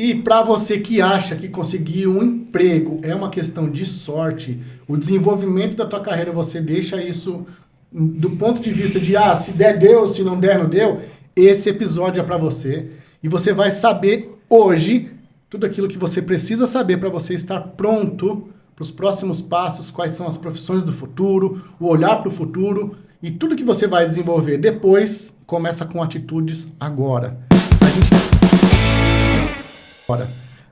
E para você que acha que conseguir um emprego é uma questão de sorte, o desenvolvimento da tua carreira, você deixa isso do ponto de vista de, se der, deu, se não der, não deu, esse episódio é para você. E você vai saber hoje tudo aquilo que você precisa saber para você estar pronto para os próximos passos, quais são as profissões do futuro, o olhar para o futuro e tudo que você vai desenvolver depois começa com atitudes agora.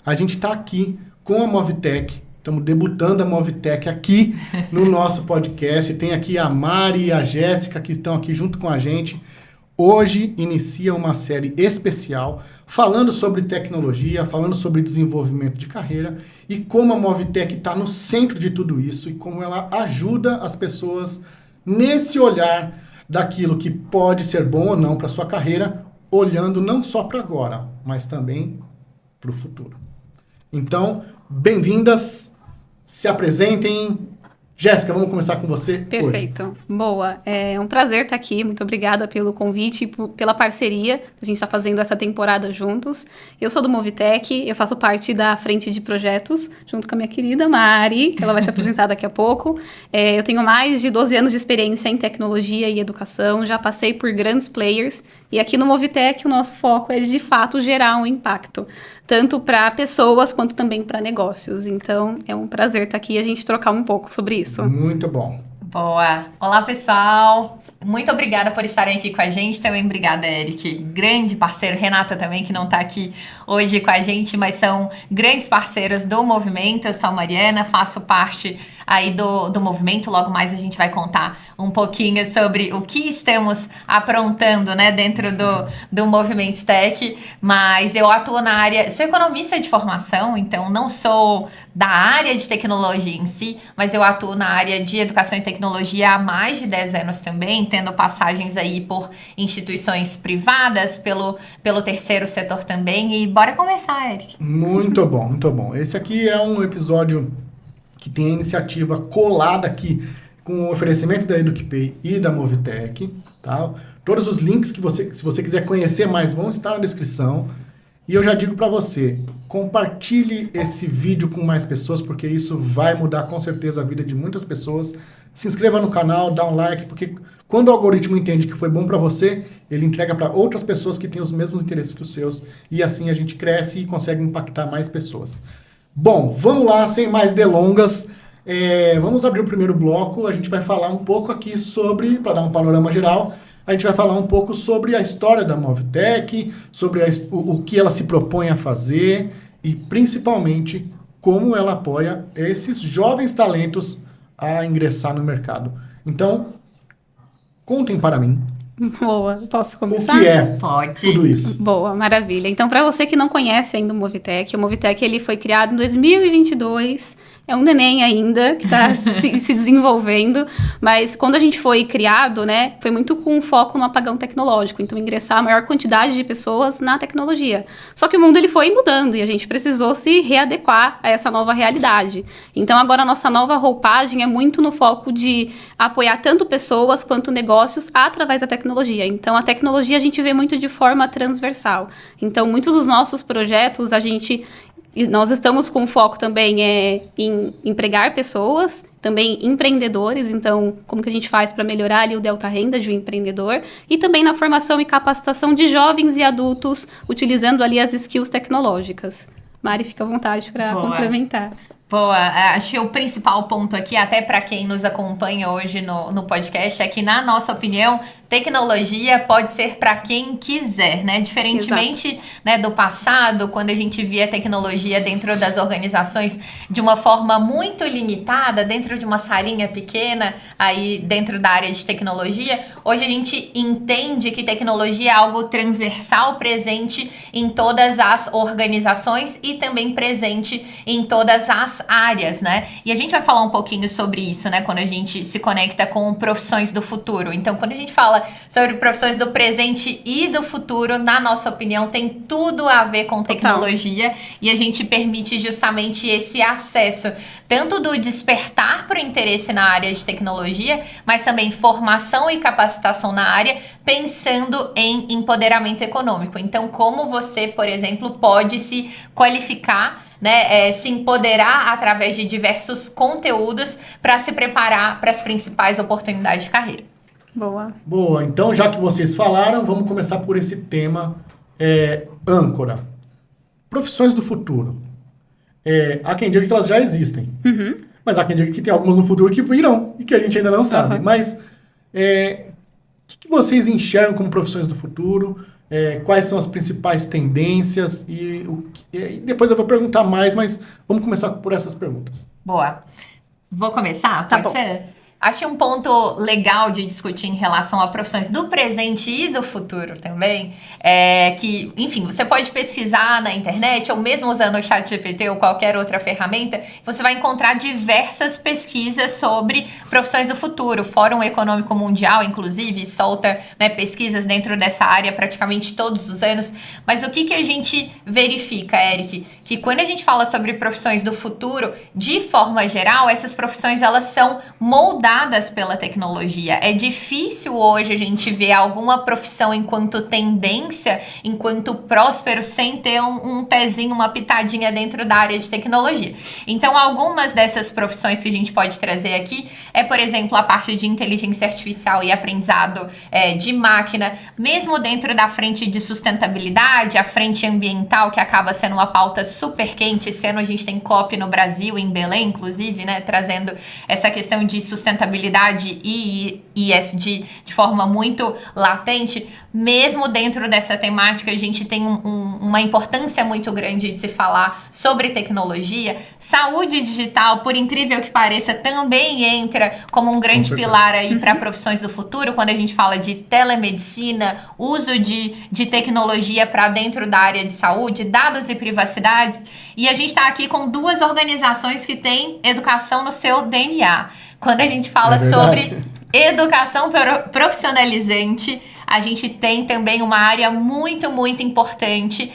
A gente está aqui com a Movitech, estamos debutando a Movitech aqui no nosso podcast. Tem aqui a Mari e a Jéssica que estão aqui junto com a gente. Hoje inicia uma série especial falando sobre tecnologia, falando sobre desenvolvimento de carreira e como a Movitech está no centro de tudo isso e como ela ajuda as pessoas nesse olhar daquilo que pode ser bom ou não para sua carreira, olhando não só para agora, mas também para o futuro. Então, bem-vindas, se apresentem. Jéssica, vamos começar com você. Perfeito. Hoje. Boa. É um prazer estar aqui. Muito obrigada pelo convite e pela parceria. A gente está fazendo essa temporada juntos. Eu sou do Movitech, eu faço parte da frente de projetos, junto com a minha querida Mari, que ela vai se apresentar daqui a pouco. Eu tenho mais de 12 anos de experiência em tecnologia e educação, já passei por grandes players, e aqui no Movitech o nosso foco é de fato gerar um impacto, tanto para pessoas quanto também para negócios. Então, é um prazer estar aqui e a gente trocar um pouco sobre isso. Muito bom. Boa. Olá, pessoal. Muito obrigada por estarem aqui com a gente. Também obrigada, Eric. Grande parceiro. Renata também, que não está aqui hoje com a gente, mas são grandes parceiros do movimento. Eu sou a Mariana, faço parte aí do movimento. Logo mais a gente vai contar um pouquinho sobre o que estamos aprontando, né, dentro do Movimento Tech. Mas eu atuo na área, sou economista de formação, então não sou da área de tecnologia em si, mas eu atuo na área de educação e tecnologia há mais de 10 anos também, tendo passagens aí por instituições privadas, pelo terceiro setor também. E bora conversar, Eric. Muito bom, muito bom. Esse aqui é um episódio que tem a iniciativa colada aqui com o oferecimento da EducPay e da Movitech, tá? Todos os links que se você quiser conhecer mais, vão estar na descrição. E eu já digo para você, compartilhe esse vídeo com mais pessoas, porque isso vai mudar com certeza a vida de muitas pessoas. Se inscreva no canal, dá um like, porque quando o algoritmo entende que foi bom para você, ele entrega para outras pessoas que têm os mesmos interesses que os seus, e assim a gente cresce e consegue impactar mais pessoas. Bom, vamos lá, sem mais delongas, vamos abrir o primeiro bloco. A gente vai falar um pouco aqui sobre, para dar um panorama geral, a gente vai falar um pouco sobre a história da Movitech, sobre o que ela se propõe a fazer e, principalmente, como ela apoia esses jovens talentos a ingressar no mercado. Então, contem para mim. Boa, posso começar? O que é Pode. tudo isso? Boa, maravilha. Então, para você que não conhece ainda o Movitech ele foi criado em 2022, é um neném ainda, que está se desenvolvendo, mas quando a gente foi criado, né, foi muito com foco no apagão tecnológico, então ingressar a maior quantidade de pessoas na tecnologia. Só que o mundo ele foi mudando e a gente precisou se readequar a essa nova realidade. Então agora a nossa nova roupagem é muito no foco de apoiar tanto pessoas quanto negócios através da tecnologia. Então a tecnologia a gente vê muito de forma transversal. Então muitos dos nossos projetos nós estamos com foco também em empregar pessoas, também empreendedores, então como que a gente faz para melhorar ali o delta renda de um empreendedor, e também na formação e capacitação de jovens e adultos, utilizando ali as skills tecnológicas. Mari, fica à vontade para complementar. Boa, acho que o principal ponto aqui, até para quem nos acompanha hoje no podcast, é que, na nossa opinião, tecnologia pode ser para quem quiser, né? Diferentemente, né, do passado, quando a gente via tecnologia dentro das organizações de uma forma muito limitada, dentro de uma salinha pequena, aí dentro da área de tecnologia, hoje a gente entende que tecnologia é algo transversal, presente em todas as organizações e também presente em todas as áreas, né? E a gente vai falar um pouquinho sobre isso, né? Quando a gente se conecta com profissões do futuro. Então, quando a gente fala fala sobre profissões do presente e do futuro, na nossa opinião, tem tudo a ver com tecnologia. E a gente permite justamente esse acesso, tanto do despertar para o interesse na área de tecnologia, mas também formação e capacitação na área, pensando em empoderamento econômico. Então, como você, por exemplo, pode se qualificar, né, se empoderar através de diversos conteúdos para se preparar para as principais oportunidades de carreira. Boa, então já que vocês falaram, vamos começar por esse tema âncora. Profissões do futuro. Há quem diga que elas já existem, mas há quem diga que tem algumas no futuro que virão e que a gente ainda não sabe. Mas o que vocês enxergam como profissões do futuro? Quais são as principais tendências? E depois eu vou perguntar mais, mas vamos começar por essas perguntas. Boa. Vou começar? Pode ser? Acho um ponto legal de discutir em relação a profissões do presente e do futuro também, que, enfim, você pode pesquisar na internet ou mesmo usando o ChatGPT ou qualquer outra ferramenta, você vai encontrar diversas pesquisas sobre profissões do futuro. O Fórum Econômico Mundial, inclusive, solta, né, pesquisas dentro dessa área praticamente todos os anos. Mas o que a gente verifica, Eric? Que quando a gente fala sobre profissões do futuro, de forma geral, essas profissões elas são moldadas pela tecnologia. É difícil hoje a gente ver alguma profissão enquanto tendência, enquanto próspero, sem ter um pezinho, uma pitadinha dentro da área de tecnologia. Então, algumas dessas profissões que a gente pode trazer aqui por exemplo, a parte de inteligência artificial e aprendizado de máquina, mesmo dentro da frente de sustentabilidade, a frente ambiental, que acaba sendo uma pauta super quente, a gente tem COP no Brasil, em Belém, inclusive, né, trazendo essa questão de sustentabilidade e ESG de forma muito latente. Mesmo dentro dessa temática, a gente tem uma importância muito grande de se falar sobre tecnologia. Saúde digital, por incrível que pareça, também entra como um grande pilar aí para profissões do futuro, quando a gente fala de telemedicina, uso de tecnologia para dentro da área de saúde, dados e privacidade. E a gente está aqui com duas organizações que têm educação no seu DNA. Quando a gente fala sobre educação profissionalizante, a gente tem também uma área muito, muito importante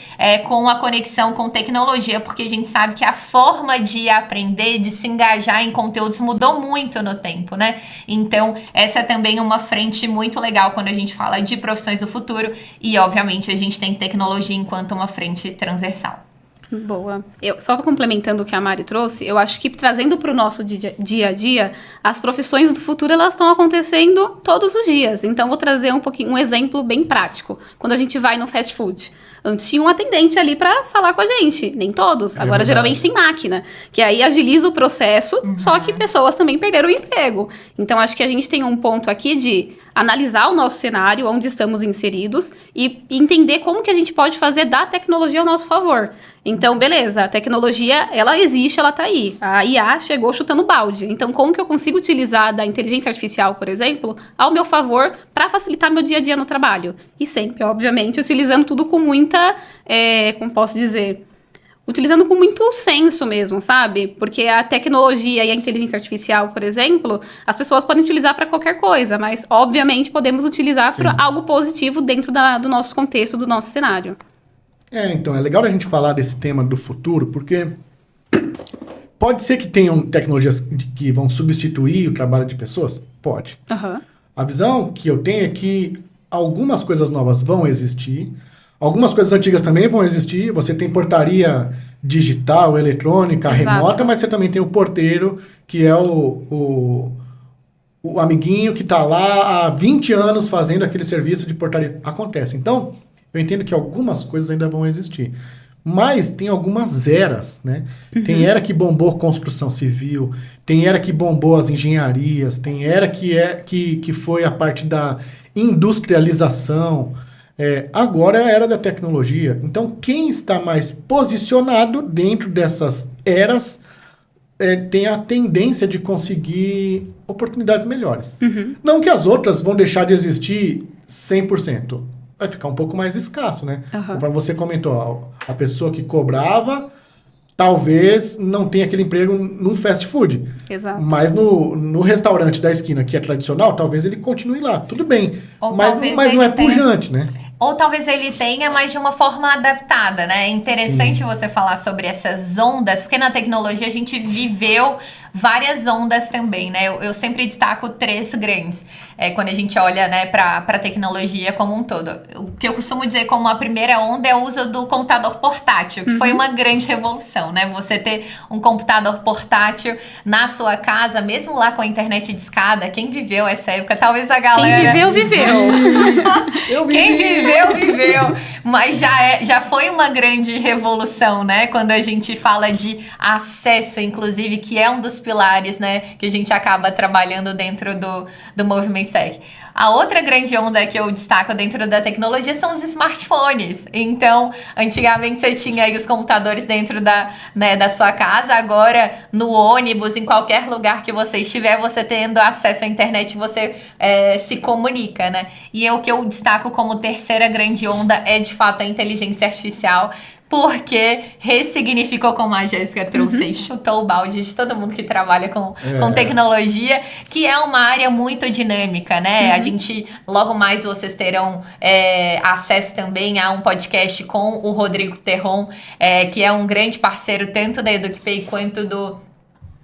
com a conexão com tecnologia, porque a gente sabe que a forma de aprender, de se engajar em conteúdos mudou muito no tempo, né? Então, essa é também uma frente muito legal quando a gente fala de profissões do futuro e, obviamente, a gente tem tecnologia enquanto uma frente transversal. Boa. Só complementando o que a Mari trouxe, eu acho que trazendo para o nosso dia a dia, as profissões do futuro elas estão acontecendo todos os dias. Então, vou trazer um exemplo bem prático. Quando a gente vai no fast food, antes tinha um atendente ali para falar com a gente. Nem todos. Agora, geralmente, tem máquina. Que aí agiliza o processo, só que pessoas também perderam o emprego. Então, acho que a gente tem um ponto aqui de analisar o nosso cenário, onde estamos inseridos, e entender como que a gente pode fazer da tecnologia ao nosso favor. Então, beleza, a tecnologia, ela existe, ela tá aí. A IA chegou chutando balde. Então, como que eu consigo utilizar da inteligência artificial, por exemplo, ao meu favor para facilitar meu dia a dia no trabalho? E sempre, obviamente, utilizando tudo com muita, como posso dizer, utilizando com muito senso mesmo, sabe? Porque a tecnologia e a inteligência artificial, por exemplo, as pessoas podem utilizar para qualquer coisa, mas, obviamente, podemos utilizar para algo positivo dentro do nosso contexto, do nosso cenário. Então, é legal a gente falar desse tema do futuro, porque pode ser que tenham tecnologias que vão substituir o trabalho de pessoas? Pode. A visão que eu tenho é que algumas coisas novas vão existir, algumas coisas antigas também vão existir. Você tem portaria digital, eletrônica, remota, mas você também tem o porteiro, que é o amiguinho que está lá há 20 anos fazendo aquele serviço de portaria. Acontece. Então, eu entendo que algumas coisas ainda vão existir. Mas tem algumas eras, né? Tem era que bombou construção civil, tem era que bombou as engenharias, tem era que foi a parte da industrialização. Agora é a era da tecnologia. Então, quem está mais posicionado dentro dessas eras tem a tendência de conseguir oportunidades melhores. Não que as outras vão deixar de existir 100%. Vai ficar um pouco mais escasso, né? Como você comentou, a pessoa que cobrava talvez não tenha aquele emprego num fast food. Exato. Mas no restaurante da esquina, que é tradicional, talvez ele continue lá. Tudo bem. Ou Mas não é pujante, né? Ou talvez ele tenha, mas de uma forma adaptada, né? É interessante você falar sobre essas ondas, porque na tecnologia a gente viveu várias ondas também, né? Eu sempre destaco 3 grandes, quando a gente olha, né, para a tecnologia como um todo. O que eu costumo dizer como a primeira onda é o uso do computador portátil, que foi uma grande revolução, né? Você ter um computador portátil na sua casa, mesmo lá com a internet discada, quem viveu essa época, talvez a galera... Quem viveu. Quem viveu. Mas já foi uma grande revolução, né? Quando a gente fala de acesso, inclusive, que é um dos pilares, né, que a gente acaba trabalhando dentro do movimento tech. A outra grande onda que eu destaco dentro da tecnologia são os smartphones. Então, antigamente você tinha aí os computadores dentro da sua casa, agora no ônibus, em qualquer lugar que você estiver, você tendo acesso à internet, você se comunica, né? E o que eu destaco como terceira grande onda é, de fato, a inteligência artificial, porque ressignificou, como a Jéssica trouxe e chutou o balde de todo mundo que trabalha com tecnologia, que é uma área muito dinâmica, né? A gente, logo mais vocês terão acesso também a um podcast com o Rodrigo Terron, que é um grande parceiro tanto da EducPay quanto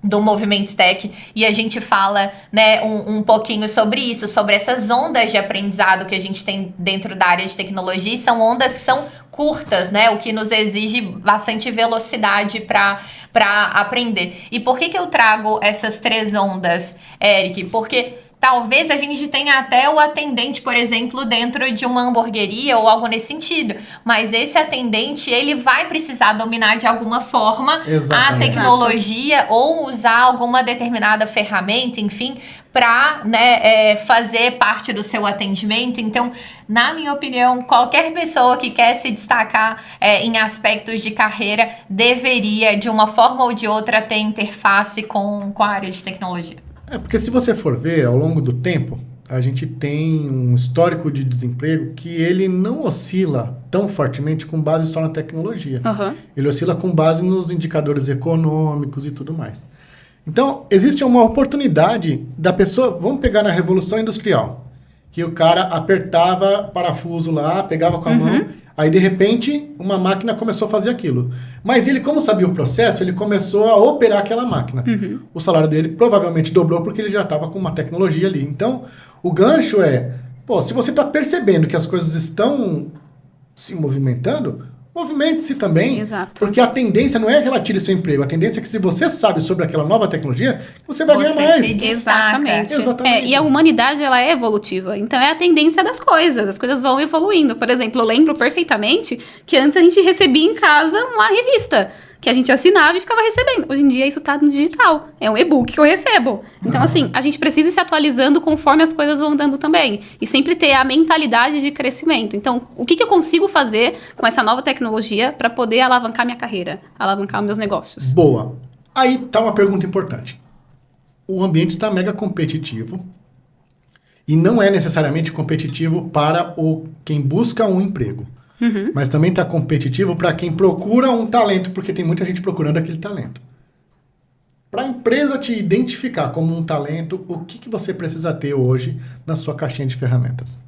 do Movimento Tech, e a gente fala, né, um pouquinho sobre isso, sobre essas ondas de aprendizado que a gente tem dentro da área de tecnologia, e são ondas que são curtas, né, o que nos exige bastante velocidade para aprender. E por que eu trago essas 3 ondas, Eric? Porque talvez a gente tenha até o atendente, por exemplo, dentro de uma hamburgueria ou algo nesse sentido. Mas esse atendente, ele vai precisar dominar de alguma forma a tecnologia ou usar alguma determinada ferramenta, enfim, para, né, fazer parte do seu atendimento. Então, na minha opinião, qualquer pessoa que quer se destacar em aspectos de carreira deveria, de uma forma ou de outra, ter interface com a área de tecnologia. Porque se você for ver, ao longo do tempo, a gente tem um histórico de desemprego que ele não oscila tão fortemente com base só na tecnologia. Ele oscila com base nos indicadores econômicos e tudo mais. Então, existe uma oportunidade da pessoa... Vamos pegar na Revolução Industrial, que o cara apertava parafuso lá, pegava com a mão... Aí, de repente, uma máquina começou a fazer aquilo. Mas ele, como sabia o processo, ele começou a operar aquela máquina. O salário dele provavelmente dobrou porque ele já estava com uma tecnologia ali. Então, o gancho se você está percebendo que as coisas estão se movimentando, movimente-se também. Exato. Porque a tendência não é que ela tire seu emprego. A tendência é que se você sabe sobre aquela nova tecnologia, você vai ganhar mais. Se destaca. Exatamente. E a humanidade, ela é evolutiva. Então, é a tendência das coisas. As coisas vão evoluindo. Por exemplo, eu lembro perfeitamente que antes a gente recebia em casa uma revista que a gente assinava e ficava recebendo. Hoje em dia, isso tá no digital. É um e-book que eu recebo. Então, assim, a gente precisa ir se atualizando conforme as coisas vão andando também. E sempre ter a mentalidade de crescimento. Então, o que eu consigo fazer com essa nova tecnologia para poder alavancar minha carreira, alavancar meus negócios? Boa. Aí tá uma pergunta importante. O ambiente está mega competitivo e não é necessariamente competitivo para quem busca um emprego. Mas também está competitivo para quem procura um talento, porque tem muita gente procurando aquele talento. Para a empresa te identificar como um talento, o que você precisa ter hoje na sua caixinha de ferramentas?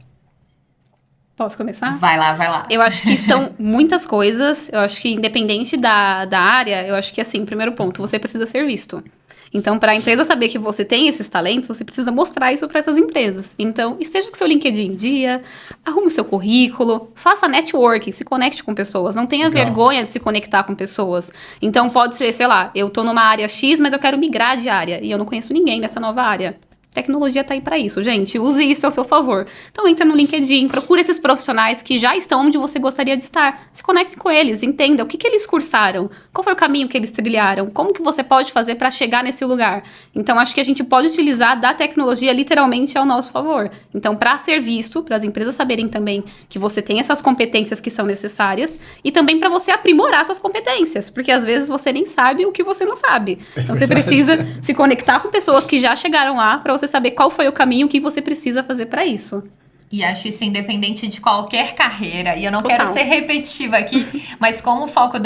Posso começar? Vai lá. Eu acho que são muitas coisas. Eu acho que independente da área, eu acho que, assim, primeiro ponto, você precisa ser visto. Então, para a empresa saber que você tem esses talentos, você precisa mostrar isso para essas empresas. Então, esteja com seu LinkedIn em dia, arrume o seu currículo, faça networking, se conecte com pessoas. Não tenha vergonha de se conectar com pessoas. Então, pode ser, sei lá, eu tô numa área X, mas eu quero migrar de área e eu não conheço ninguém dessa nova área. Tecnologia tá aí para isso, gente. Use isso ao seu favor. Então, entra no LinkedIn, procure esses profissionais que já estão onde você gostaria de estar. Se conecte com eles, entenda o que eles cursaram, qual foi o caminho que eles trilharam, como que você pode fazer para chegar nesse lugar. Então, acho que a gente pode utilizar da tecnologia literalmente ao nosso favor. Então, para ser visto, para as empresas saberem também que você tem essas competências que são necessárias e também para você aprimorar suas competências, porque às vezes você nem sabe o que você não sabe. Então, você precisa se conectar com pessoas que já chegaram lá para você saber qual foi o caminho que você precisa fazer para isso. E acho isso independente de qualquer carreira. E eu não Total. quero ser repetitiva aqui, mas como o foco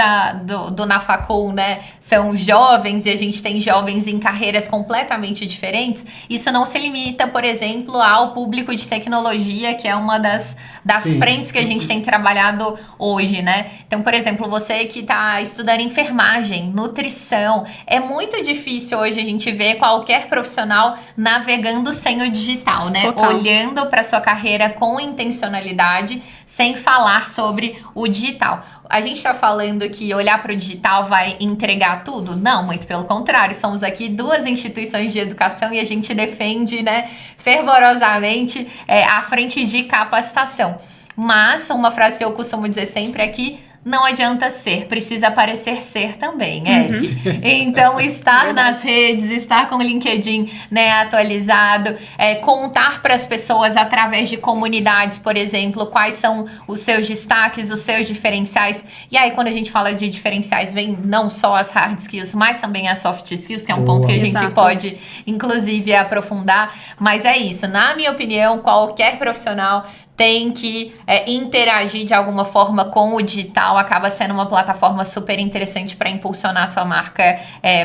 do Nafacol, né, são jovens e a gente tem jovens em carreiras completamente diferentes, isso não se limita, por exemplo, ao público de tecnologia, que é uma das Sim. frentes que a gente tem trabalhado hoje, né? Então, por exemplo, você que está estudando enfermagem, nutrição, é muito difícil hoje a gente ver qualquer profissional navegando sem o digital, né? Total. Olhando para sua carreira com intencionalidade, sem falar sobre o digital. A gente está falando que olhar para o digital vai entregar tudo? Não, muito pelo contrário. Somos aqui 2 instituições de educação e a gente defende, né, fervorosamente a frente de capacitação. Mas uma frase que eu costumo dizer sempre é que não adianta ser, precisa parecer ser também, Eric. Então, estar nas redes, estar com o LinkedIn, né, atualizado, contar para as pessoas através de comunidades, por exemplo, quais são os seus destaques, os seus diferenciais. E aí, quando a gente fala de diferenciais, vem não só as hard skills, mas também as soft skills, que é um ponto que a gente Exato. pode, inclusive, aprofundar. Mas é isso, na minha opinião, qualquer profissional tem que interagir de alguma forma com o digital, acaba sendo uma plataforma super interessante para impulsionar a sua marca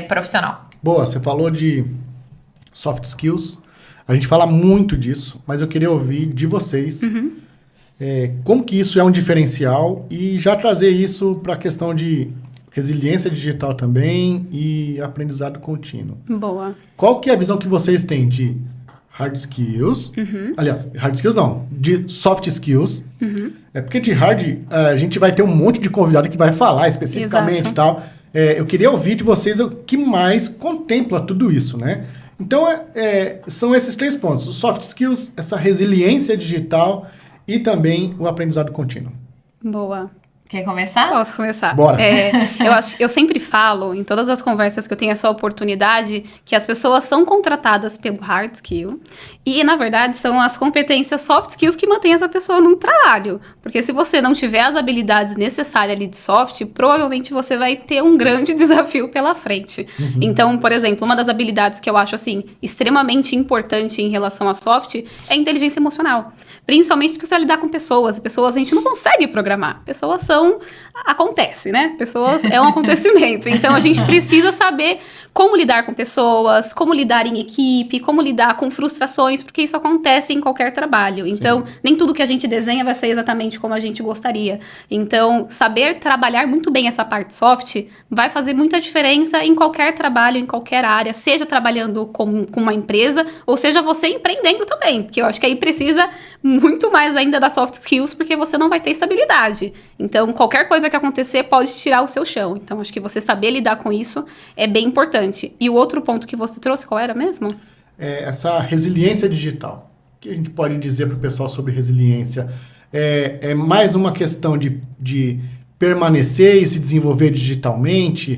profissional. Boa, você falou de soft skills, a gente fala muito disso, mas eu queria ouvir de vocês como que isso é um diferencial e já trazer isso para a questão de resiliência digital também e aprendizado contínuo. Boa. Qual que é a visão que vocês têm de hard skills? Aliás, hard skills não, de soft skills. É porque de hard a gente vai ter um monte de convidado que vai falar especificamente e tal. Eu queria ouvir de vocês o que mais contempla tudo isso, né? Então, são esses 3 pontos. Os soft skills, essa resiliência digital e também o aprendizado contínuo. Boa. Quer começar? Posso começar? Bora. Eu sempre falo, em todas as conversas que eu tenho essa oportunidade, que as pessoas são contratadas pelo hard skill e, na verdade, são as competências soft skills que mantêm essa pessoa no trabalho. Porque se você não tiver as habilidades necessárias ali de soft, provavelmente você vai ter um grande desafio pela frente. Então, por exemplo, uma das habilidades que eu acho, assim, extremamente importante em relação a soft é a inteligência emocional. Principalmente porque você vai lidar com pessoas. Pessoas a gente não consegue programar. Pessoas acontece, né? Pessoas é um acontecimento. Então, a gente precisa saber como lidar com pessoas, como lidar em equipe, como lidar com frustrações, porque isso acontece em qualquer trabalho. Então, nem tudo que a gente desenha vai ser exatamente como a gente gostaria. Então, saber trabalhar muito bem essa parte soft vai fazer muita diferença em qualquer trabalho, em qualquer área, seja trabalhando com uma empresa, ou seja você empreendendo também, porque eu acho que aí precisa muito mais ainda das soft skills, porque você não vai ter estabilidade. Então, qualquer coisa que acontecer pode tirar o seu chão. Então, acho que você saber lidar com isso é bem importante. E o outro ponto que você trouxe, qual era mesmo? Essa resiliência digital. O que a gente pode dizer para o pessoal sobre resiliência? É mais uma questão de permanecer e se desenvolver digitalmente,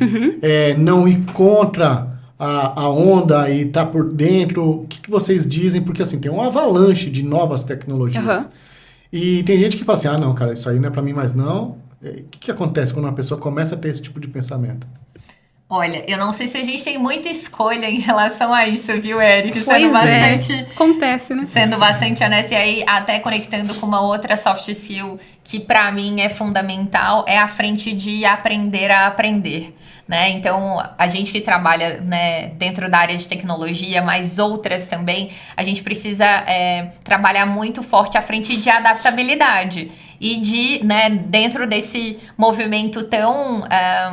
não ir contra a onda e estar por dentro. O que vocês dizem? Porque assim, tem uma avalanche de novas tecnologias. E tem gente que fala assim, não, cara, isso aí não é pra mim mais não. O que acontece quando uma pessoa começa a ter esse tipo de pensamento? Olha, eu não sei se a gente tem muita escolha em relação a isso, viu, Eric? Pois acontece, né? Sendo bastante honesta, e aí até conectando com uma outra soft skill que pra mim é fundamental, é a frente de aprender a aprender. Né? Então, a gente que trabalha, né, dentro da área de tecnologia, mas outras também, a gente precisa trabalhar muito forte à frente de adaptabilidade. E de, né, dentro desse movimento tão,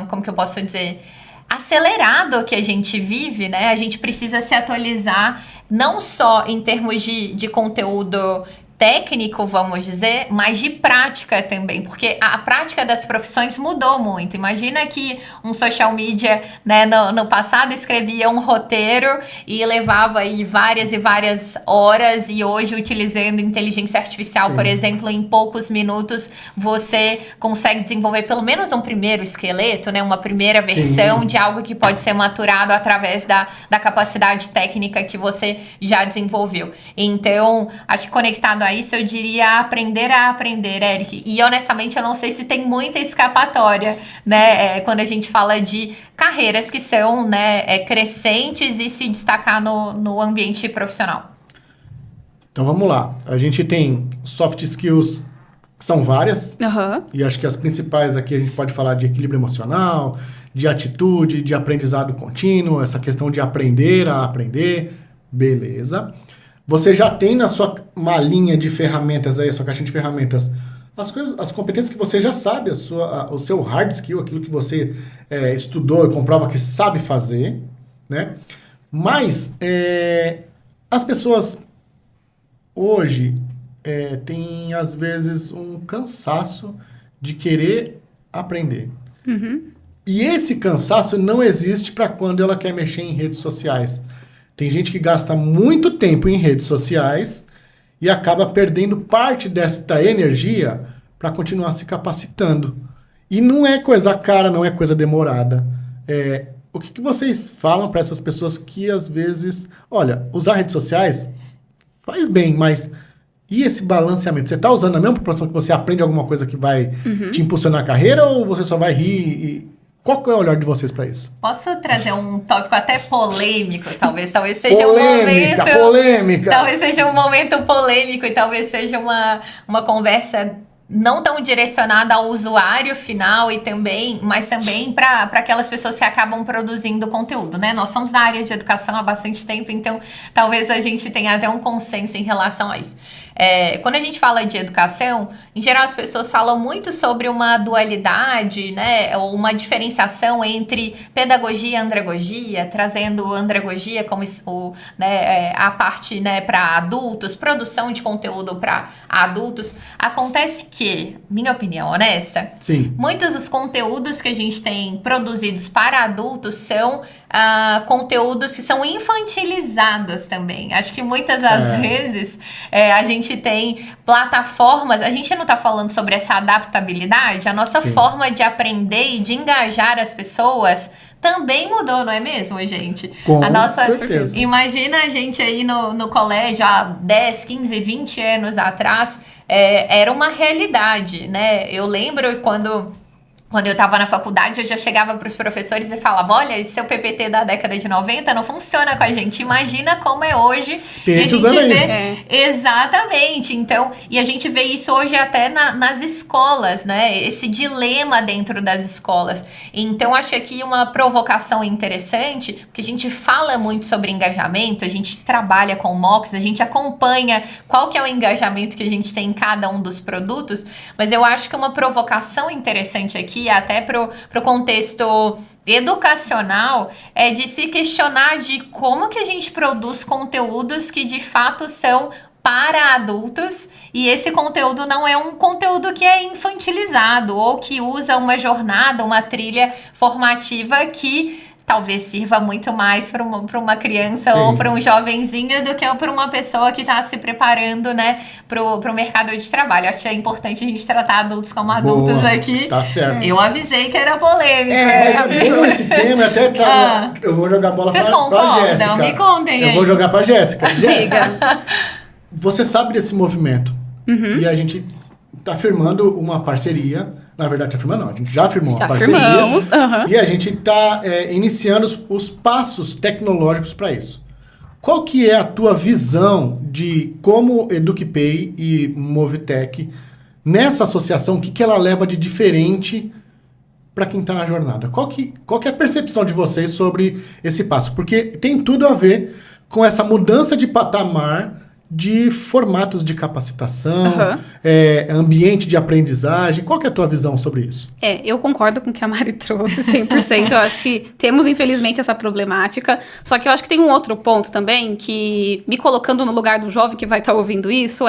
como que eu posso dizer, acelerado que a gente vive, né? A gente precisa se atualizar, não só em termos de conteúdo técnico, vamos dizer, mas de prática também, porque a prática das profissões mudou muito. Imagina que um social media, né, no passado escrevia um roteiro e levava aí várias e várias horas, e hoje, utilizando inteligência artificial, por exemplo, em poucos minutos você consegue desenvolver pelo menos um primeiro esqueleto, né, uma primeira versão de algo que pode ser maturado através da capacidade técnica que você já desenvolveu. Então, acho que conectado a isso, eu diria aprender a aprender, Eric. E honestamente, eu não sei se tem muita escapatória, né? Quando a gente fala de carreiras que são, né, crescentes e se destacar no ambiente profissional. Então vamos lá. A gente tem soft skills que são várias. Aham. E acho que as principais aqui a gente pode falar de equilíbrio emocional, de atitude, de aprendizado contínuo, essa questão de aprender a aprender. Beleza. Você já tem na sua malinha de ferramentas aí, a sua caixinha de ferramentas, as competências que você já sabe, o seu hard skill, aquilo que você estudou e comprova que sabe fazer, né? Mas as pessoas hoje têm, às vezes, um cansaço de querer aprender. Uhum. E esse cansaço não existe para quando ela quer mexer em redes sociais. Tem gente que gasta muito tempo em redes sociais e acaba perdendo parte desta energia para continuar se capacitando. E não é coisa cara, não é coisa demorada. O que vocês falam para essas pessoas que, às vezes... Olha, usar redes sociais faz bem, mas... E esse balanceamento? Você está usando na mesma proporção que você aprende alguma coisa que vai te impulsionar a carreira ou você só vai rir? Qual que é o olhar de vocês para isso? Posso trazer um tópico até polêmico, talvez seja um momento... Polêmica! Talvez seja um momento polêmico e talvez seja uma conversa não tão direcionada ao usuário final mas também para aquelas pessoas que acabam produzindo conteúdo, né? Nós somos da área de educação há bastante tempo, então talvez a gente tenha até um consenso em relação a isso. Quando a gente fala de educação, em geral as pessoas falam muito sobre uma dualidade, né, ou uma diferenciação entre pedagogia e andragogia, trazendo andragogia como a parte, né, para adultos, produção de conteúdo para adultos. Acontece que, minha opinião honesta, sim, muitos dos conteúdos que a gente tem produzidos para adultos são conteúdos que são infantilizados também. Acho que muitas das vezes a gente tem plataformas, a gente não está falando sobre essa adaptabilidade, a nossa forma de aprender e de engajar as pessoas também mudou, não é mesmo, gente? Com certeza. Imagina a gente aí no colégio há 10, 15, 20 anos atrás, era uma realidade, né? Eu lembro quando eu estava na faculdade, eu já chegava para os professores e falava, olha, esse seu PPT da década de 90 não funciona com a gente. Imagina como é hoje. E a gente vê... Exatamente. Então, e a gente vê isso hoje até nas escolas, né? Esse dilema dentro das escolas. Então, acho aqui uma provocação interessante, porque a gente fala muito sobre engajamento, a gente trabalha com mocks, a gente acompanha qual que é o engajamento que a gente tem em cada um dos produtos, mas eu acho que uma provocação interessante aqui, até pro contexto educacional, é de se questionar de como que a gente produz conteúdos que de fato são para adultos e esse conteúdo não é um conteúdo que é infantilizado ou que usa uma jornada, uma trilha formativa que talvez sirva muito mais para uma criança ou para um jovenzinho do que para uma pessoa que está se preparando, né, pro mercado de trabalho. Acho que é importante a gente tratar adultos como adultos aqui. Tá certo. Eu avisei que era polêmico. Mas esse tema até eu vou jogar a bola para a Jéssica. Me contem aí. Eu vou jogar para a Jéssica. Diga. Você sabe desse movimento. E a gente está firmando uma parceria. Na verdade, a gente já firmou uma parceria. Firmamos. E a gente está iniciando os passos tecnológicos para isso. Qual que é a tua visão de como EducPay e Movitec, nessa associação, o que ela leva de diferente para quem está na jornada? Qual que é a percepção de vocês sobre esse passo? Porque tem tudo a ver com essa mudança de patamar de formatos de capacitação, ambiente de aprendizagem. Qual que é a tua visão sobre isso? Eu concordo com o que a Mari trouxe, 100%. Eu acho que temos, infelizmente, essa problemática. Só que eu acho que tem um outro ponto também, que me colocando no lugar do jovem que vai estar ouvindo isso,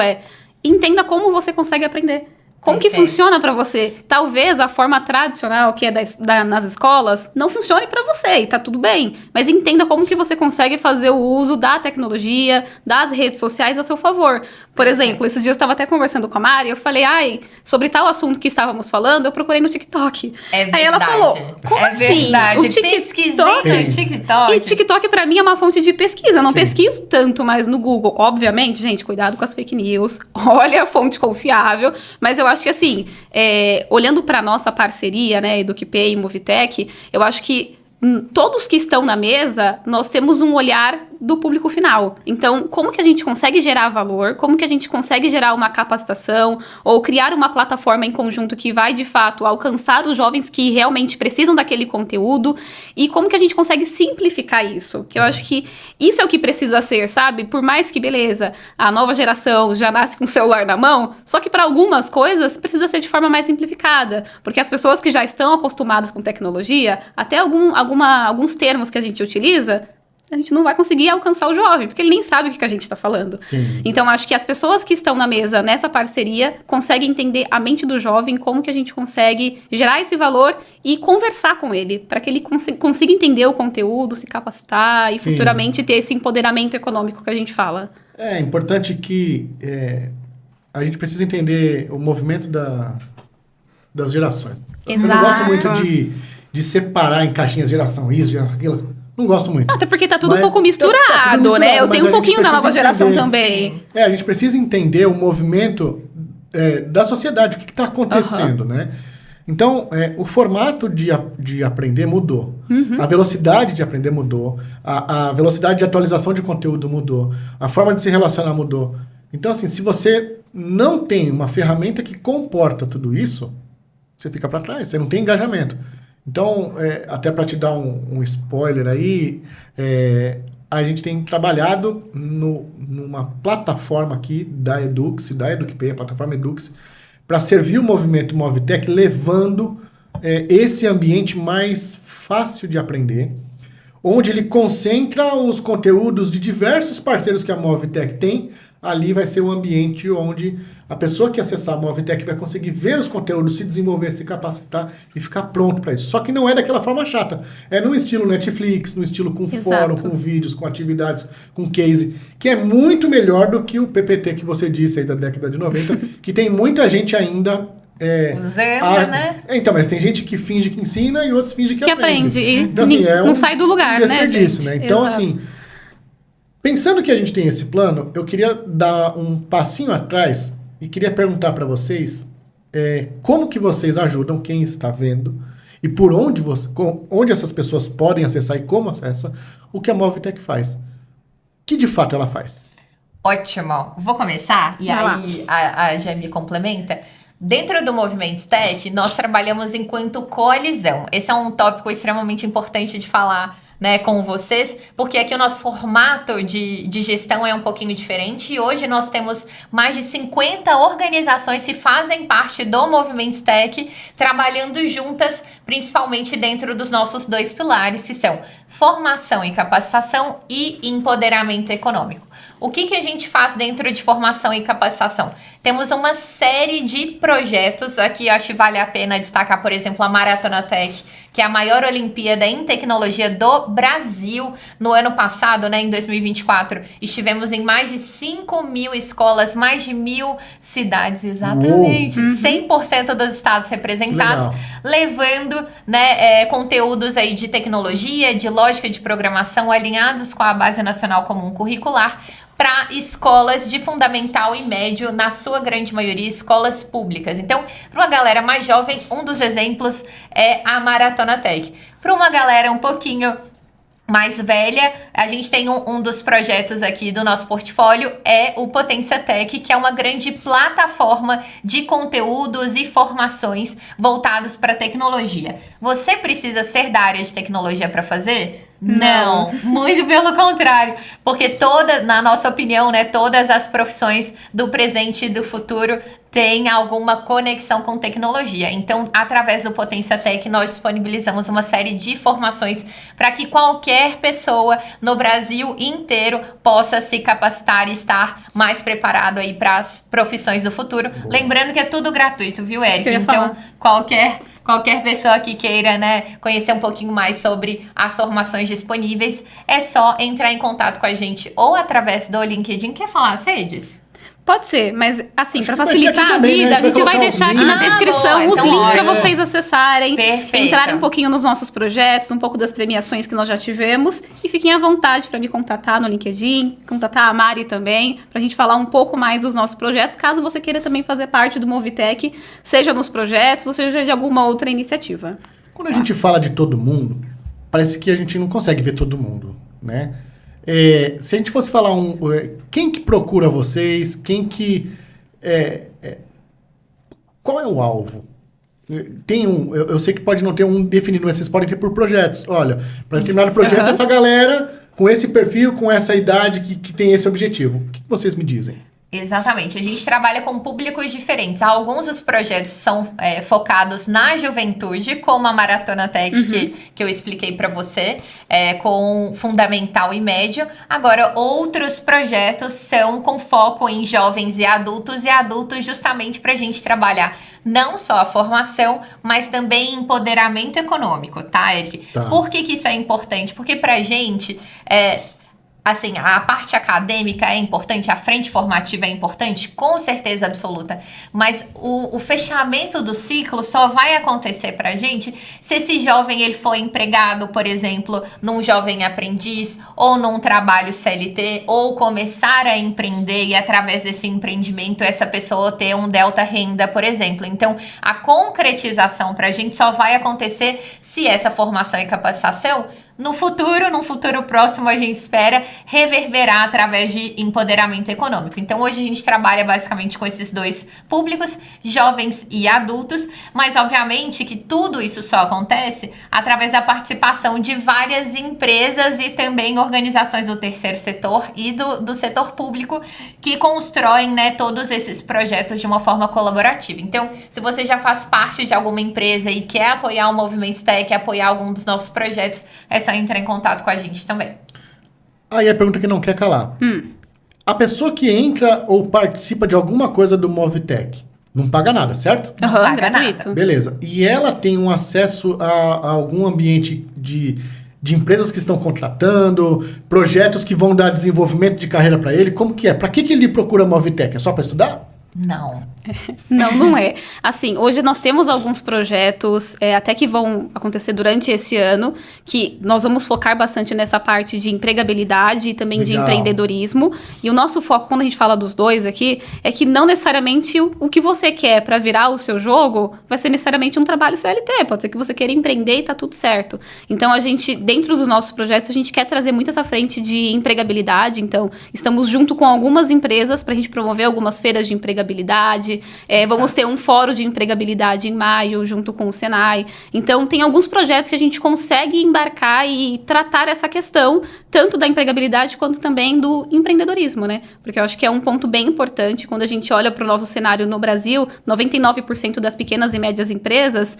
entenda como você consegue aprender. Como que funciona para você? Talvez a forma tradicional, que é nas escolas, não funcione para você e tá tudo bem. Mas entenda como que você consegue fazer o uso da tecnologia, das redes sociais a seu favor. Por exemplo, esses dias eu estava até conversando com a Mari, eu falei, sobre tal assunto que estávamos falando, eu procurei no TikTok. Aí ela falou, como assim? Verdade. Pesquisei no TikTok. E TikTok pra mim é uma fonte de pesquisa. Eu não pesquiso tanto mais no Google. Obviamente, gente, cuidado com as fake news. Olha a fonte confiável. Mas eu acho que, assim, olhando para nossa parceria, né, EducPay e Movitec, eu acho que todos que estão na mesa, nós temos um olhar do público final. Então, como que a gente consegue gerar valor? Como que a gente consegue gerar uma capacitação ou criar uma plataforma em conjunto que vai, de fato, alcançar os jovens que realmente precisam daquele conteúdo? E como que a gente consegue simplificar isso? Que eu acho que isso é o que precisa ser, sabe? Por mais que, beleza, a nova geração já nasce com o celular na mão, só que para algumas coisas precisa ser de forma mais simplificada. Porque as pessoas que já estão acostumadas com tecnologia, até alguns termos que a gente utiliza, a gente não vai conseguir alcançar o jovem, porque ele nem sabe o que a gente está falando. Sim. Então, acho que as pessoas que estão na mesa, nessa parceria, conseguem entender a mente do jovem, como que a gente consegue gerar esse valor e conversar com ele, para que ele consiga entender o conteúdo, se capacitar e Sim. futuramente ter esse empoderamento econômico que a gente fala. É importante que a gente precisa entender o movimento das gerações. Exato. Eu não gosto muito de separar em caixinhas geração isso, geração aquilo. Não gosto muito. Até porque tá tudo um Mas pouco misturado, tá tudo misturado, né? Eu mas tenho a um gente pouquinho da precisa nova geração entender. também. A gente precisa entender o movimento da sociedade, o que está acontecendo, né? Então, o formato de aprender mudou. A velocidade de aprender mudou. A velocidade de atualização de conteúdo mudou. A forma de se relacionar mudou. Então, assim, se você não tem uma ferramenta que comporta tudo isso, você fica para trás, você não tem engajamento. Então, até para te dar um spoiler aí, a gente tem trabalhado numa plataforma aqui da Edux, da EducPay, a plataforma Edux, para servir o movimento Movitech, levando esse ambiente mais fácil de aprender, onde ele concentra os conteúdos de diversos parceiros que a Movitech tem. Ali vai ser o ambiente onde a pessoa que acessar a Movitech vai conseguir ver os conteúdos, se desenvolver, se capacitar e ficar pronto para isso. Só que não é daquela forma chata. É no estilo Netflix, no estilo com fórum, com vídeos, com atividades, com case, que é muito melhor do que o PPT que você disse aí da década de 90, que tem muita gente ainda... usando, né? Então, mas tem gente que finge que ensina e outros fingem que aprende. E então, assim, não sai do lugar, né, gente? Né? Então, Exato. assim... Pensando que a gente tem esse plano, eu queria dar um passinho atrás e queria perguntar para vocês como que vocês ajudam quem está vendo e por onde essas pessoas podem acessar e como acessa o que a Movitech faz. Que de fato ela faz? Ótimo. Vou começar e aí a Gê me complementa. Dentro do Movimento Tech, nós trabalhamos enquanto coalizão. Esse é um tópico extremamente importante de falar, né, com vocês, porque aqui o nosso formato de gestão é um pouquinho diferente e hoje nós temos mais de 50 organizações que fazem parte do Movimento Tech, trabalhando juntas, principalmente dentro dos nossos 2 pilares, que são formação e capacitação e empoderamento econômico. O que a gente faz dentro de formação e capacitação? Temos uma série de projetos, aqui acho que vale a pena destacar, por exemplo, a Maratona Tech, que é a maior Olimpíada em tecnologia do Brasil. No ano passado, né, em 2024, estivemos em mais de 5.000 escolas, mais de 1.000 cidades, exatamente, 100% dos estados representados, levando, né, conteúdos aí de tecnologia, de lógica de programação alinhados com a Base Nacional Comum Curricular, para escolas de fundamental e médio, na sua grande maioria, escolas públicas. Então, para uma galera mais jovem, um dos exemplos é a Maratona Tech. Para uma galera um pouquinho mais velha, a gente tem um dos projetos aqui do nosso portfólio, é o Potência Tech, que é uma grande plataforma de conteúdos e formações voltados para tecnologia. Você precisa ser da área de tecnologia para fazer? Não, muito pelo contrário, porque na nossa opinião, né, todas as profissões do presente e do futuro têm alguma conexão com tecnologia. Então, através do Potência Tech, nós disponibilizamos uma série de formações para que qualquer pessoa no Brasil inteiro possa se capacitar e estar mais preparado aí para as profissões do futuro. Boa. Lembrando que é tudo gratuito, viu, Eric? Então, qualquer pessoa que queira, né, conhecer um pouquinho mais sobre as formações disponíveis, é só entrar em contato com a gente ou através do LinkedIn. Quer falar as redes? Pode ser, mas assim, para facilitar a vida, a gente vai deixar aqui na descrição os links para vocês acessarem, entrarem um pouquinho nos nossos projetos, um pouco das premiações que nós já tivemos e fiquem à vontade para me contatar no LinkedIn, contatar a Mari também, para a gente falar um pouco mais dos nossos projetos, caso você queira também fazer parte do Movitech, seja nos projetos ou seja de alguma outra iniciativa. Quando a gente fala de todo mundo, parece que a gente não consegue ver todo mundo, né? Se a gente fosse falar quem que procura vocês, qual é o alvo? Eu sei que pode não ter um definido, mas vocês podem ter por projetos. Olha, para determinado projeto, essa galera com esse perfil, com essa idade, que tem esse objetivo. O que vocês me dizem? Exatamente, a gente trabalha com públicos diferentes. Alguns dos projetos são focados na juventude, como a Maratona Tech, que eu expliquei para você, com fundamental e médio. Agora, outros projetos são com foco em jovens e adultos justamente para a gente trabalhar não só a formação, mas também empoderamento econômico, tá, Eric? Tá. Por que isso é importante? Porque para a gente... Assim, a parte acadêmica é importante, a frente formativa é importante, com certeza absoluta, mas o fechamento do ciclo só vai acontecer pra gente se esse jovem ele for empregado, por exemplo, num jovem aprendiz ou num trabalho CLT, ou começar a empreender e através desse empreendimento essa pessoa ter um delta renda, por exemplo. Então, a concretização pra gente só vai acontecer se essa formação e capacitação num futuro próximo, a gente espera reverberar através de empoderamento econômico. Então, hoje a gente trabalha basicamente com esses dois públicos, jovens e adultos, mas obviamente que tudo isso só acontece através da participação de várias empresas e também organizações do terceiro setor e do setor público que constroem, né, todos esses projetos de uma forma colaborativa. Então, se você já faz parte de alguma empresa e quer apoiar o Movimento Tech, apoiar algum dos nossos projetos, é só entrar em contato com a gente também. Aí a pergunta que não quer calar. A pessoa que entra ou participa de alguma coisa do Movitech não paga nada, certo? Gratuito. Nada. Beleza. E ela tem um acesso a algum ambiente de empresas que estão contratando, projetos que vão dar desenvolvimento de carreira para ele? Como que é? Para que ele procura Movitech? É só para estudar? Não. Não é. Assim, hoje nós temos alguns projetos, até que vão acontecer durante esse ano, que nós vamos focar bastante nessa parte de empregabilidade e também de empreendedorismo. E o nosso foco, quando a gente fala dos dois aqui, é que não necessariamente o que você quer para virar o seu jogo vai ser necessariamente um trabalho CLT. Pode ser que você queira empreender e tá tudo certo. Então, a gente, dentro dos nossos projetos, a gente quer trazer muito essa frente de empregabilidade. Então, estamos junto com algumas empresas para a gente promover algumas feiras de empregabilidade. Vamos ter um fórum de empregabilidade em maio, junto com o Senai. Então, tem alguns projetos que a gente consegue embarcar e tratar essa questão, tanto da empregabilidade quanto também do empreendedorismo, né? Porque eu acho que é um ponto bem importante. Quando a gente olha para o nosso cenário no Brasil, 99% das pequenas e médias empresas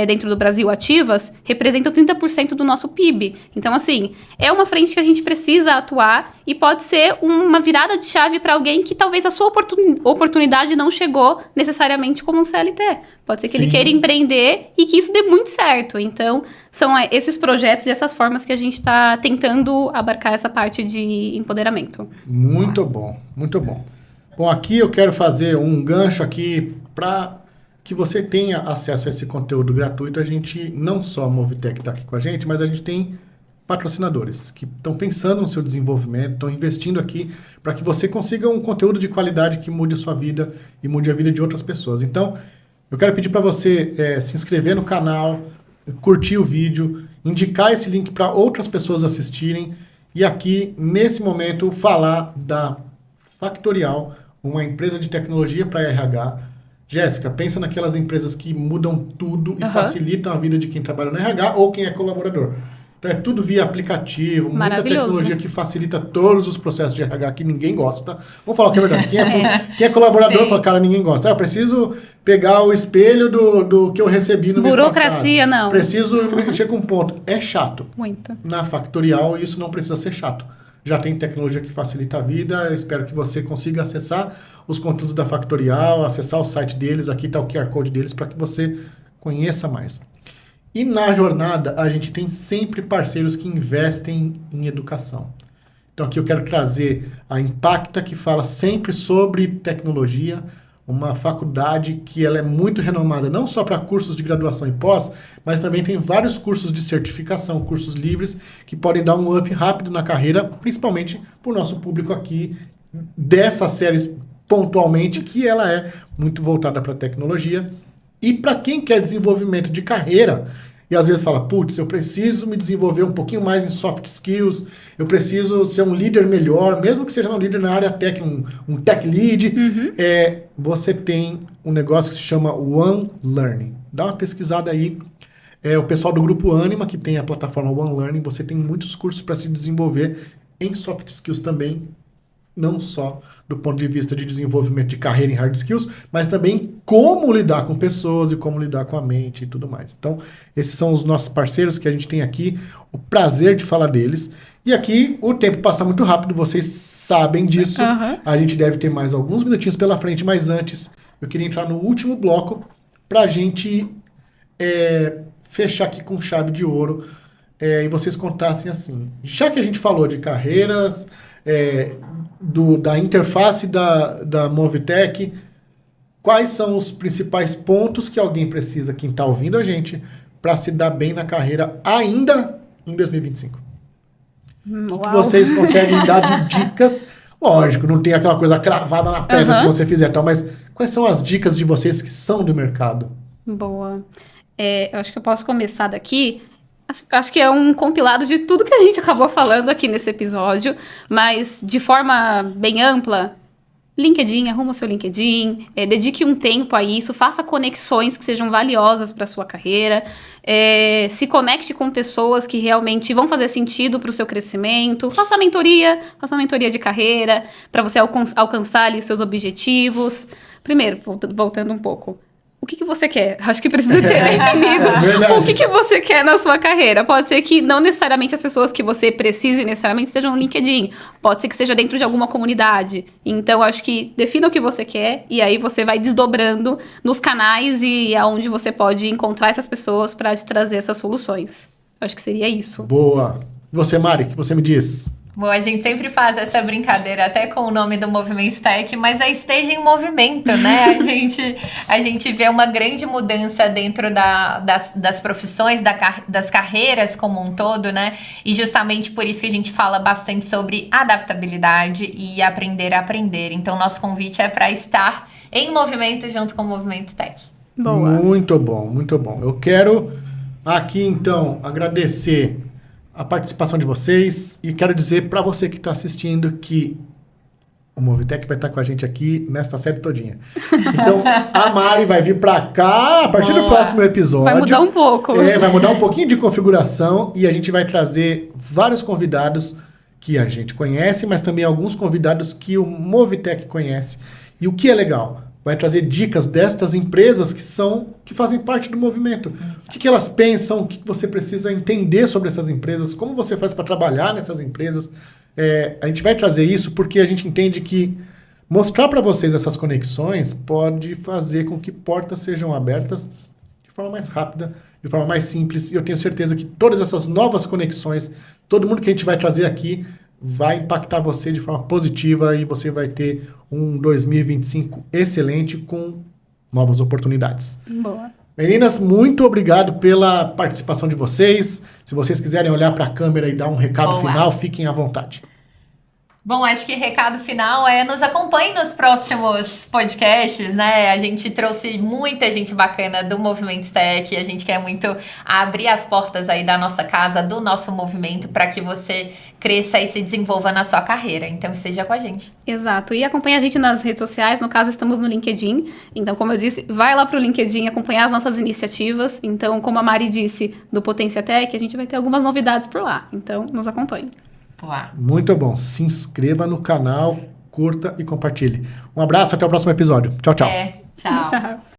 dentro do Brasil ativas representam 30% do nosso PIB. Então, assim, é uma frente que a gente precisa atuar e pode ser uma virada de chave para alguém que talvez a sua oportunidade não chegou necessariamente como um CLT. Pode ser que ele queira empreender e que isso dê muito certo. Então, são esses projetos e essas formas que a gente está tentando abarcar essa parte de empoderamento. Muito bom, muito bom. Bom, aqui eu quero fazer um gancho aqui para que você tenha acesso a esse conteúdo gratuito. A gente, não só a Movitech está aqui com a gente, mas a gente tem patrocinadores que estão pensando no seu desenvolvimento, estão investindo aqui para que você consiga um conteúdo de qualidade que mude a sua vida e mude a vida de outras pessoas. Então, eu quero pedir para você se inscrever no canal, curtir o vídeo, indicar esse link para outras pessoas assistirem e aqui, nesse momento, falar da Factorial, uma empresa de tecnologia para RH. Jéssica, pensa naquelas empresas que mudam tudo e facilitam a vida de quem trabalha no RH ou quem é colaborador. É tudo via aplicativo, muita tecnologia que facilita todos os processos de RH que ninguém gosta. Vamos falar o que é verdade. Quem é colaborador fala, cara, ninguém gosta. Eu preciso pegar o espelho do que eu recebi no mês passado. Burocracia, não. Preciso mexer com um ponto. É chato. Muito. Na Factorial, isso não precisa ser chato. Já tem tecnologia que facilita a vida. Eu espero que você consiga acessar os conteúdos da Factorial, acessar o site deles. Aqui está o QR Code deles para que você conheça mais. E na jornada, a gente tem sempre parceiros que investem em educação. Então aqui eu quero trazer a Impacta, que fala sempre sobre tecnologia, uma faculdade que ela é muito renomada, não só para cursos de graduação e pós, mas também tem vários cursos de certificação, cursos livres, que podem dar um up rápido na carreira, principalmente para o nosso público aqui, dessas séries pontualmente, que ela é muito voltada para tecnologia. E para quem quer desenvolvimento de carreira, e às vezes fala, putz, eu preciso me desenvolver um pouquinho mais em soft skills, eu preciso ser um líder melhor, mesmo que seja um líder na área tech, um tech lead, você tem um negócio que se chama One Learning. Dá uma pesquisada aí. O pessoal do Grupo Ânima, que tem a plataforma One Learning, você tem muitos cursos para se desenvolver em soft skills também, não só do ponto de vista de desenvolvimento de carreira em hard skills, mas também como lidar com pessoas e como lidar com a mente e tudo mais. Então, esses são os nossos parceiros que a gente tem aqui, o prazer de falar deles. E aqui o tempo passa muito rápido, vocês sabem disso. A gente deve ter mais alguns minutinhos pela frente, mas antes eu queria entrar no último bloco para a gente fechar aqui com chave de ouro e vocês contassem assim. Já que a gente falou de carreiras, da interface da Movitech, quais são os principais pontos que alguém precisa, quem está ouvindo a gente, para se dar bem na carreira ainda em 2025? O que vocês conseguem dar de dicas? Lógico, não tem aquela coisa cravada na pedra se você fizer tal, mas quais são as dicas de vocês que são do mercado? Boa. Eu acho que eu posso começar daqui. Acho que é um compilado de tudo que a gente acabou falando aqui nesse episódio, mas de forma bem ampla. LinkedIn, arruma o seu LinkedIn, dedique um tempo a isso, faça conexões que sejam valiosas para a sua carreira, se conecte com pessoas que realmente vão fazer sentido para o seu crescimento, faça uma mentoria de carreira, para você alcançar ali os seus objetivos. Primeiro, voltando um pouco. O que você quer? Acho que precisa ter definido o que você quer na sua carreira. Pode ser que não necessariamente as pessoas que você precise necessariamente estejam no LinkedIn. Pode ser que seja dentro de alguma comunidade. Então, acho que defina o que você quer e aí você vai desdobrando nos canais e aonde você pode encontrar essas pessoas para te trazer essas soluções. Acho que seria isso. Boa. Você, Mari, o que você me diz? Bom, a gente sempre faz essa brincadeira até com o nome do Movimento Tech, mas esteja em movimento, né? A gente vê uma grande mudança dentro das profissões, das carreiras como um todo, né? E justamente por isso que a gente fala bastante sobre adaptabilidade e aprender a aprender. Então, nosso convite é para estar em movimento junto com o Movimento Tech. Boa. Muito bom, muito bom. Eu quero aqui, então, agradecer a participação de vocês e quero dizer para você que está assistindo que o Movitech vai estar com a gente aqui nesta série todinha. Então, a Mari vai vir para cá a partir do próximo episódio. Vai mudar um pouco. Vai mudar um pouquinho de configuração e a gente vai trazer vários convidados que a gente conhece, mas também alguns convidados que o Movitech conhece. E o que é legal? Vai trazer dicas destas empresas que fazem parte do movimento. Exato. O que elas pensam, o que você precisa entender sobre essas empresas, como você faz para trabalhar nessas empresas. A gente vai trazer isso porque a gente entende que mostrar para vocês essas conexões pode fazer com que portas sejam abertas de forma mais rápida, de forma mais simples. E eu tenho certeza que todas essas novas conexões, todo mundo que a gente vai trazer aqui, vai impactar você de forma positiva e você vai ter um 2025 excelente com novas oportunidades. Boa. Meninas, muito obrigado pela participação de vocês. Se vocês quiserem olhar para a câmera e dar um recado final, fiquem à vontade. Bom, acho que recado final nos acompanhe nos próximos podcasts, né? A gente trouxe muita gente bacana do Movimento Tech, a gente quer muito abrir as portas aí da nossa casa, do nosso movimento, para que você cresça e se desenvolva na sua carreira. Então, esteja com a gente. Exato. E acompanhe a gente nas redes sociais, no caso, estamos no LinkedIn. Então, como eu disse, vai lá para o LinkedIn acompanhar as nossas iniciativas. Então, como a Mari disse, do Potência Tech, a gente vai ter algumas novidades por lá. Então, nos acompanhe. Muito bom. Se inscreva no canal, curta e compartilhe. Um abraço, até o próximo episódio. Tchau, tchau. Tchau. Tchau.